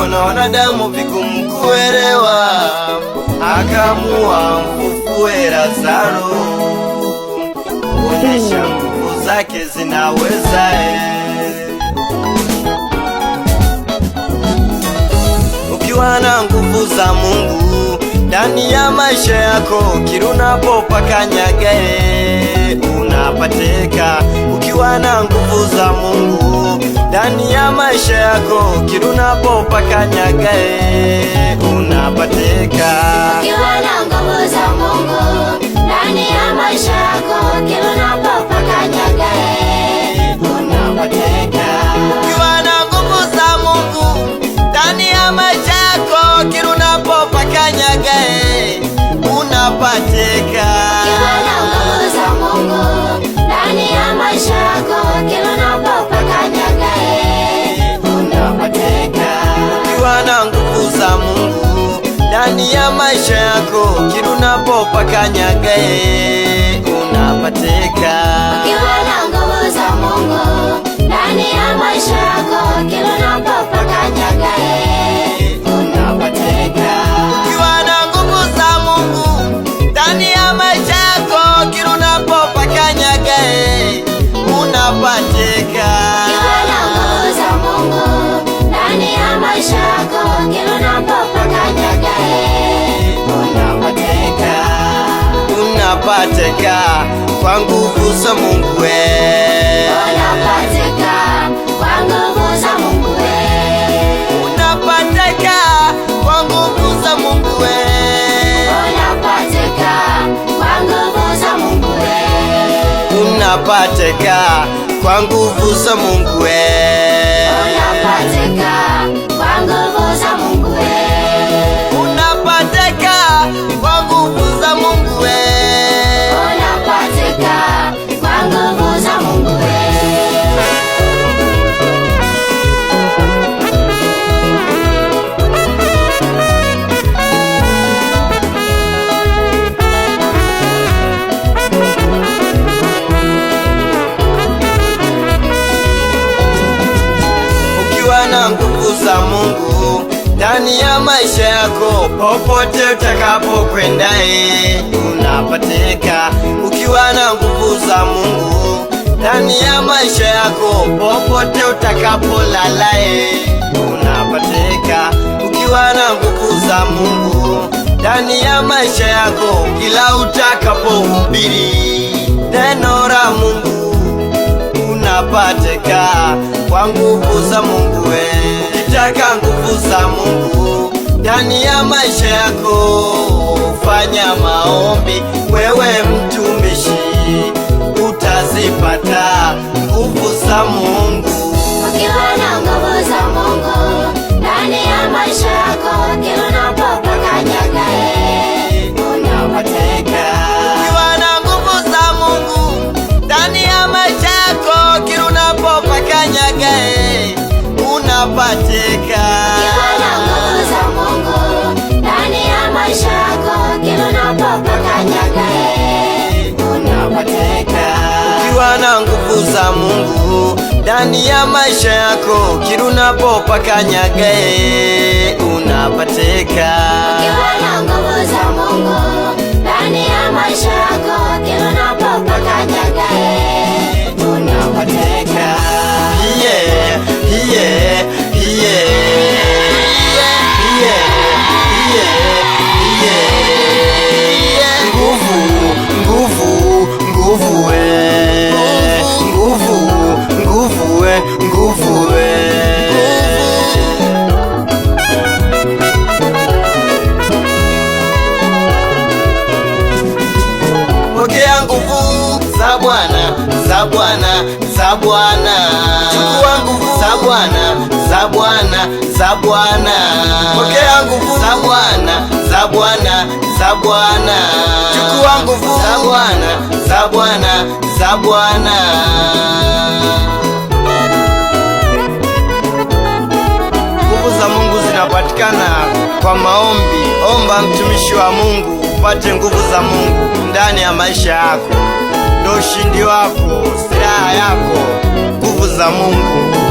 Aliona wanadamu vigumu kuelewa, akaamua mfufue Lazaro, kuonyesha nguvu zake zinaweza. Ukiwa na nguvu za Mungu ndani ya maisha yako, kila unapopakanyanga unapateka. Ukiwa na nguvu za Mungu ndani ya maisha yako, kila unapopakanyanga unapateka. Ukiwa na nguvu za Mungu ndani ya maisha yako, kila unapopakanyanga unapateka. Ukiwa na nguvu za Mungu ndani ya maisha yako, kila unapopakanyanga unapateka. Ukiwa na nguvu za Mungu ndani ya maisha yako, kila unapopakanyanga unapateka. Ukiwa na nguvu za Mungu ndani ya maisha yako, kila unapopakanyanga unapateka. Ukiwa na nguvu za Mungu ndani ya maisha yako, kila unapopakanyanga unapateka. Ukiwa na nguvu za Mungu ndani ya maisha yako, kila unapopakanyanga unapateka. Ukiwa na nguvu za Mungu ndani ya maisha yako, kila unapopakanyanga unapateka. Unapateka kwa nguvu za Mungu Unapateka kwa nguvu za Mungu Unapateka kwa nguvu za Mungu Unapateka kwa nguvu za Mungu Unapateka kwa nguvu za Mungu Unapateka kwa nguvu za Mungu Unapateka kwa nguvu za Mungu Unapateka kwa nguvu za Mungu Ukiwa na nguvu za Mungu ndani ya maisha yako, popote utakapokwenda unapateka. Ukiwa na nguvu za Mungu ndani ya maisha yako, popote utakapolala unapateka. Ukiwa na nguvu za Mungu ndani ya maisha yako, kila utakapohubiri neno la Mungu unapateka kwa nguvu za Mungu Ukitaka nguvu za Mungu ndani ya maisha yako, fanya maombi, wewe mtumishi, utazipata nguvu za Mungu. Ukiwa na nguvu za Mungu ndani ya maisha yako, kila unapopakanyanga unapateka. Ukiwa na nguvu za Mungu ndani ya maisha yako, kila unapopakanyanga unapateka. Ukiwa na nguvu za Mungu ndani ya maisha yako, kila unapopakanyanga unapateka. Ukiwa na nguvu za Mungu ndani ya maisha yako, kila unapopakanyanga unapateka. Ukiwa na nguvu za Mungu ndani ya maisha yako, kila unapopakanyanga unapateka. Yeah, yeah, yeah, yeah, yeah. Nguvu, nguvu, nguvu nguvu, nguvu nguvu Pokea nguvu za Bwana, za Bwana, za Bwana. Chukua nguvu za Bwana, za Bwana, za Bwana. Pokea nguvu za Bwana, za Bwana, za Bwana. Chukua nguvu za Bwana, za Bwana, za Bwana. Nguvu za Mungu zinapatikana kwa maombi. Omba mtumishi wa Mungu upate nguvu za Mungu ndani ya maisha yako. Ndio ushindi wako, silaha yako, nguvu za Mungu.